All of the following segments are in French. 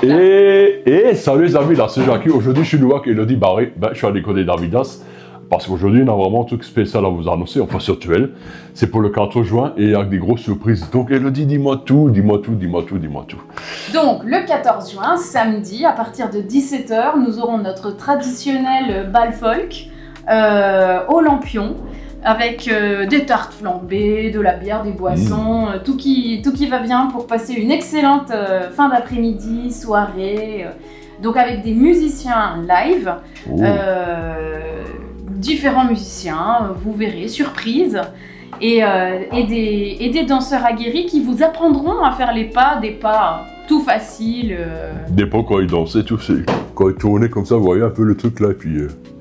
Et salut les amis, là c'est Jackie. Aujourd'hui je suis nouveau avec Elodie Barré. Je suis à l'école des Davidas. Parce qu'aujourd'hui on a vraiment un truc spécial à vous annoncer, enfin virtuel. C'est pour le 4 juin et avec des grosses surprises. Donc Elodie, dis-moi tout, dis-moi tout, dis-moi tout, dis-moi tout. Donc le 14 juin, samedi, à partir de 17 h, nous aurons notre traditionnel bal folk au Lampion. Avec des tartes flambées, de la bière, des boissons, tout qui va bien pour passer une excellente fin d'après-midi, soirée. Donc avec des musiciens live, différents musiciens, vous verrez, surprise, et des danseurs aguerris qui vous apprendront à faire des pas tout faciles. Des pas quand ils dansaient, tout, quand ils tournaient comme ça, vous voyez un peu le truc là, et puis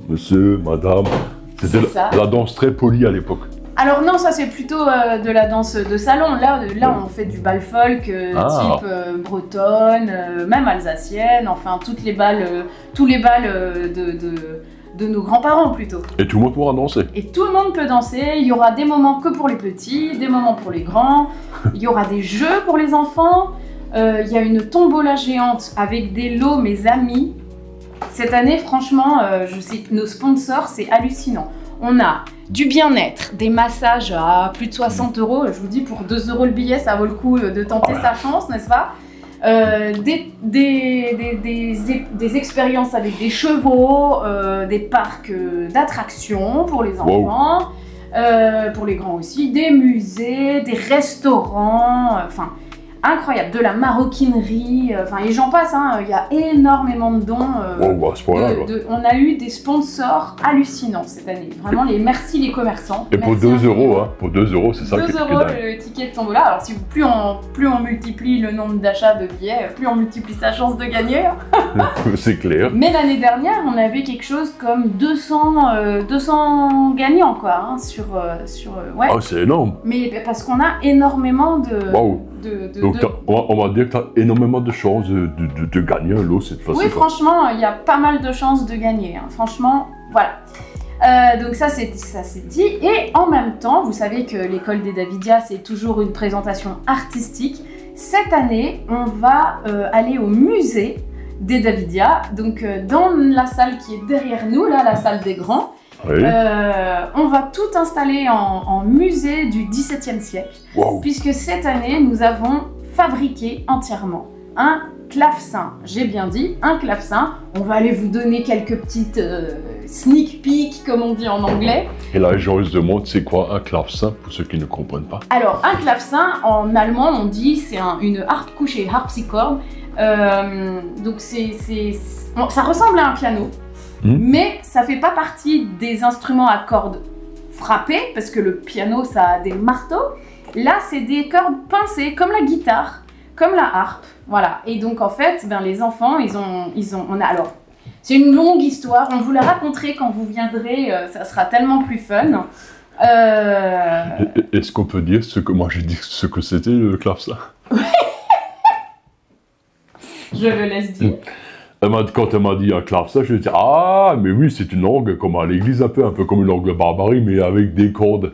monsieur, madame... C'était la danse très polie à l'époque. Alors non, ça c'est plutôt de la danse de salon. Là on fait du bal folk type bretonne, même alsacienne, enfin tous les bals de nos grands-parents plutôt. Et tout le monde pourra danser. Et tout le monde peut danser. Il y aura des moments que pour les petits, des moments pour les grands. Il y aura des jeux pour les enfants. Il y a une tombola géante avec des lots, mes amis. Cette année, franchement, je sais que nos sponsors, c'est hallucinant. On a du bien-être, des massages à plus de 60 €. Je vous dis, pour 2 € le billet, ça vaut le coup de tenter sa chance, n'est-ce pas? Des expériences avec des chevaux, des parcs d'attractions pour les enfants, pour les grands aussi, des musées, des restaurants, enfin... incroyable, de la maroquinerie, enfin et j'en passe, hein, il y a énormément de dons. On a eu des sponsors hallucinants cette année, vraiment merci les commerçants. Et pour 2 €, hein, pour 2 €, c'est ça qui est 2 € le ticket de tombola. Alors plus on multiplie le nombre d'achats de billets, plus on multiplie sa chance de gagner. C'est clair. Mais l'année dernière, on avait quelque chose comme 200 gagnants quoi, hein, ouais. Oh, c'est énorme. Mais parce qu'on a énormément de... Wow. Donc on va dire que tu as énormément de chances de gagner un lot cette fois-ci. Oui, franchement, il y a pas mal de chances de gagner. Hein. Franchement, voilà. Donc ça c'est dit. Et en même temps, vous savez que l'école des Davidia, c'est toujours une présentation artistique. Cette année, on va aller au musée des Davidia, donc dans la salle qui est derrière nous, là, la salle des grands. Oui. On va tout installer en musée du XVIIe siècle, puisque cette année, nous avons fabriqué entièrement un clavecin. J'ai bien dit, un clavecin. On va aller vous donner quelques petites sneak peeks, comme on dit en anglais. Et là, je se demande, c'est quoi un clavecin, pour ceux qui ne comprennent pas? Alors, un clavecin, en allemand, on dit, c'est une harpkusche, harpsichord. Donc, ça ressemble à un piano. Mais ça fait pas partie des instruments à cordes frappées, parce que le piano ça a des marteaux. Là c'est des cordes pincées, comme la guitare, comme la harpe, voilà. Et donc en fait, les enfants, alors c'est une longue histoire, on vous la raconterait quand vous viendrez, ça sera tellement plus fun. Est-ce qu'on peut dire ce que c'était le clavecin? Je le laisse dire. Quand elle m'a dit un clavecin, je lui ai dit ah mais oui c'est une orgue comme à l'église un peu comme une orgue barbarie mais avec des cordes.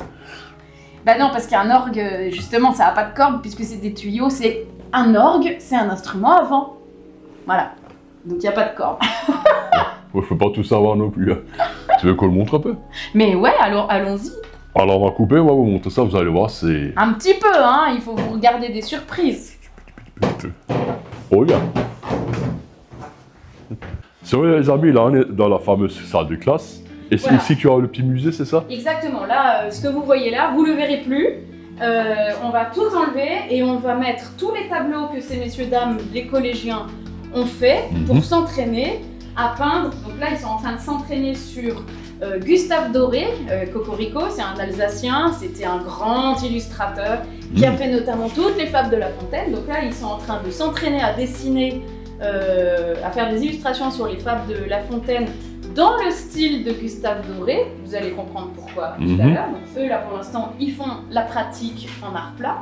Bah non parce qu'un orgue justement ça n'a pas de cordes puisque c'est des tuyaux, c'est un orgue, c'est un instrument à vent. Voilà, donc il n'y a pas de cordes. Moi je peux pas tout savoir non plus. Hein. Tu veux qu'on le montre un peu? Mais ouais, alors allons-y. Alors on va couper, on va vous montrer ça, vous allez voir c'est... Un petit peu hein, il faut vous regarder des surprises. Oh regarde. C'est vrai les amis, là on est dans la fameuse salle de classe. Et c'est ici que tu as le petit musée, c'est ça? Exactement, là ce que vous voyez là, vous ne le verrez plus. On va tout enlever et on va mettre tous les tableaux que ces messieurs dames, les collégiens, ont fait pour s'entraîner à peindre. Donc là ils sont en train de s'entraîner sur Gustave Doré, Cocorico, c'est un Alsacien, c'était un grand illustrateur qui a fait notamment toutes les fables de La Fontaine. Donc là ils sont en train de s'entraîner à dessiner, à faire des illustrations sur les fables de La Fontaine dans le style de Gustave Doré. Vous allez comprendre pourquoi tout à l'heure. Donc eux là pour l'instant ils font la pratique en art plat.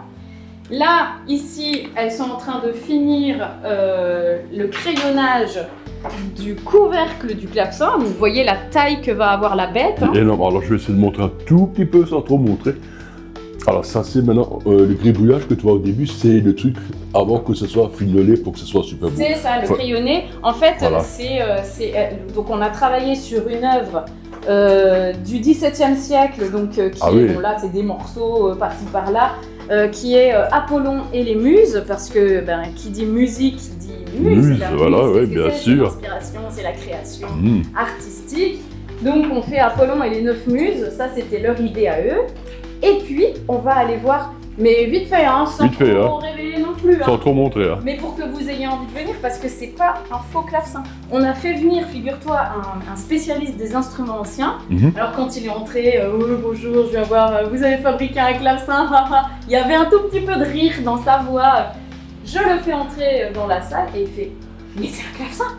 Là, ici, elles sont en train de finir le crayonnage du couvercle du clavecin. Vous voyez la taille que va avoir la bête. Hein. Énorme. Alors je vais essayer de montrer un tout petit peu sans trop montrer. Alors ça c'est maintenant, le gribouillage que tu vois au début, c'est le truc avant que ce soit fignolé pour que ce soit super beau. C'est ça, le crayonné. En fait, Voilà. donc on a travaillé sur une œuvre du XVIIe siècle, donc qui est, bon là c'est des morceaux par-ci par-là, qui est Apollon et les Muses, parce que qui dit musique dit muse. Voilà, ouais, bien sûr. C'est l'inspiration, c'est la création artistique. Donc on fait Apollon et les 9 muses, ça c'était leur idée à eux. Et puis on va aller voir, mais vite fait, hein, sans vite fait, trop révéler non plus. Sans trop montrer. Hein. Mais pour que vous ayez envie de venir, parce que c'est pas un faux clavecin. On a fait venir, figure-toi, un spécialiste des instruments anciens. Alors quand il est entré, bonjour, je viens voir, vous avez fabriqué un clavecin, il y avait un tout petit peu de rire dans sa voix. Je le fais entrer dans la salle et il fait, mais c'est un clavecin.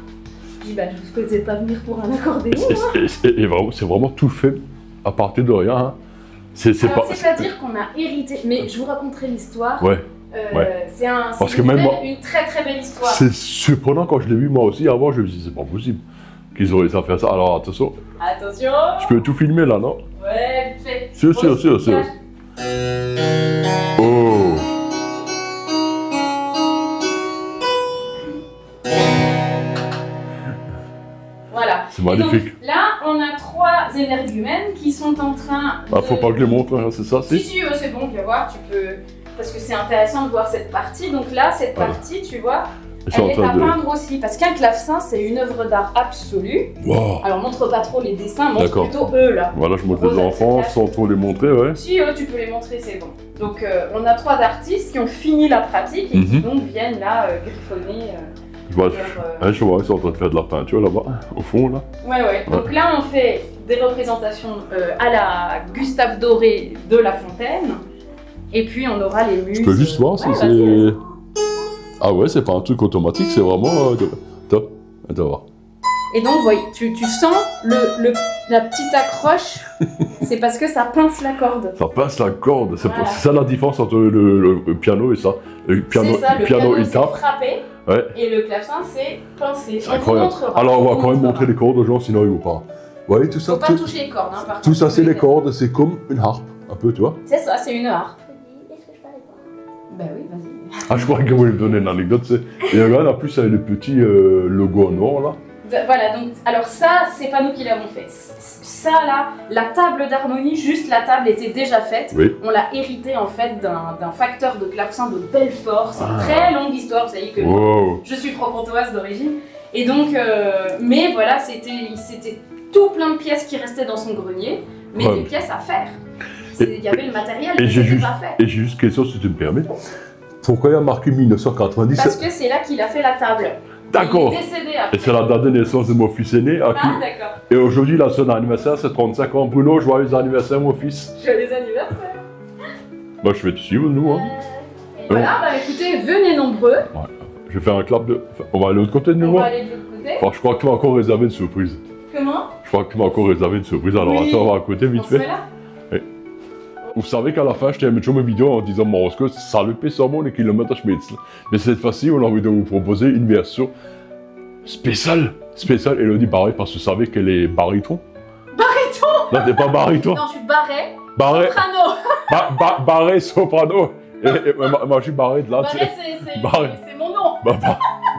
Je dis, je vous faisais pas venir pour un accordéon. Et vraiment, c'est vraiment tout fait à partir de rien. Hein. C'est-à-dire qu'on a hérité, mais je vous raconterai l'histoire. Ouais. C'est une très très belle histoire. C'est surprenant quand je l'ai vu moi aussi avant, je me suis dit c'est pas possible qu'ils auraient ça faire ça. Alors attention. Attention. Je peux tout filmer là, non? Ouais, vite fait. Sûr. Oh. Voilà. C'est magnifique. Donc, là, on a 3 énergumènes qui sont en train de... faut pas que je les montre, hein, c'est ça? Si, c'est bon, viens voir, tu peux... Parce que c'est intéressant de voir cette partie. Donc là, cette partie, tu vois, elle est à peindre aussi. Parce qu'un clavecin, c'est une œuvre d'art absolue. Wow. Alors, montre pas trop les dessins, montre plutôt eux, là. Voilà, je montre les enfants sans trop les montrer, ouais. Si, tu peux les montrer, c'est bon. Donc, on a 3 artistes qui ont fini la pratique et qui donc viennent là griffonner... je vois, ils sont en train de faire de la peinture là-bas, au fond, là. Ouais. Donc là, on fait des représentations à la Gustave Doré de La Fontaine. Et puis, on aura les muses. Je peux juste voir si c'est... Ah ouais, c'est pas un truc automatique, c'est vraiment... Top. Attends, voir. Et donc, voyez, tu sens la petite accroche, c'est parce que ça pince la corde. Ça pince la corde, c'est ça la différence entre le piano et ça. Le piano il tape. Frappé, ouais. Et le clavecin, c'est pincé. C'est incroyable. Alors, on va quand même montrer les cordes aux gens, sinon ils vont pas. Vous voyez, tout ça... Faut pas toucher les cordes, hein, par tout ça, c'est les cordes, c'est comme une harpe, un peu, tu vois. C'est ça, c'est une harpe. Est-ce que je peux aller voir? Bah oui, vas-y. Ah, je crois que vous voulez me donner une anecdote, et regarde, en plus, avec le petit logo en or, là. Voilà, donc, alors ça, c'est pas nous qui l'avons fait. Ça, là, la table d'harmonie, juste la table était déjà faite. Oui. On l'a hérité, en fait, d'un facteur de clavecin de Belfort. C'est une très longue histoire, vous savez que je suis franc-comtoise d'origine. Et donc, mais voilà, c'était tout plein de pièces qui restaient dans son grenier, mais des pièces à faire. Il y avait le matériel, mais c'était pas fait. Et j'ai juste une question, si tu me permets. Pourquoi il y a marqué 1997? Parce que c'est là qu'il a fait la table. D'accord. Il est décédé après. Et c'est la date de naissance de mon fils aîné. Ah, d'accord. Et aujourd'hui, là, son anniversaire, c'est 35 ans. Bruno, joyeux anniversaire, mon fils. Joyeux anniversaire. Bah, je vais te suivre, nous. Hein. Voilà, écoutez, venez nombreux. Ouais. Je vais faire un clap de... On va aller de l'autre côté de nous. On va aller de l'autre côté. Enfin, je crois que tu m'as encore réservé une surprise. Comment? Je crois que tu m'as encore réservé une surprise. Alors, attends, on va à côté, vite fait. Vous savez qu'à la fin, je termine toujours mes vidéos en disant mon que ça le paie sûrement les kilomètres à Schmitz. Mais cette fois-ci, on a envie de vous proposer une version spéciale. Spéciale, Elodie Barré, parce que vous savez qu'elle est baryton. Baryton? Non, t'es pas baryton. Non, je suis barré. Barré. Soprano. Barré, soprano. Et moi, je suis barré de là. Barré, c'est mon nom.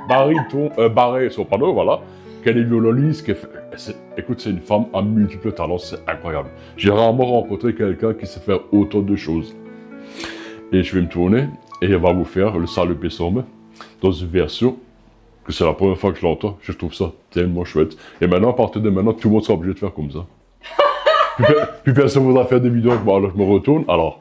Baryton, barré, soprano, voilà. Qu'elle est violoniste, écoute, c'est une femme à multiples talents, c'est incroyable. J'ai rarement rencontré quelqu'un qui sait faire autant de choses. Et je vais me tourner et elle va vous faire le Salut Pessomme dans une version que c'est la première fois que je l'entends. Je trouve ça tellement chouette. Et maintenant, à partir de maintenant, tout le monde sera obligé de faire comme ça. Puis personne ne voudra faire des vidéos avec moi, alors je me retourne. Alors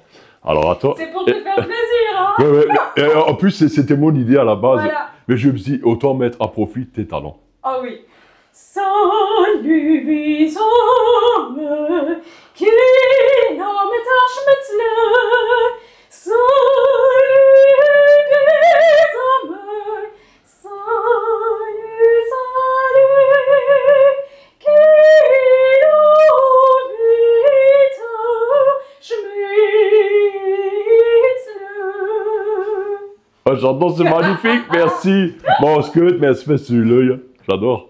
attends. C'est pour te faire plaisir, hein. Ouais. Et en plus, c'était mon idée à la base. Voilà. Mais je me suis dit, autant mettre à profit tes talents. Ah oui. Salut Pessomme, qui nomme ta Schmitzle. Salut Pessomme, salut, qui nomme ta Schmitzle. J'adore, c'est magnifique, merci. Bon, Scott, merci, celui-là, j'adore.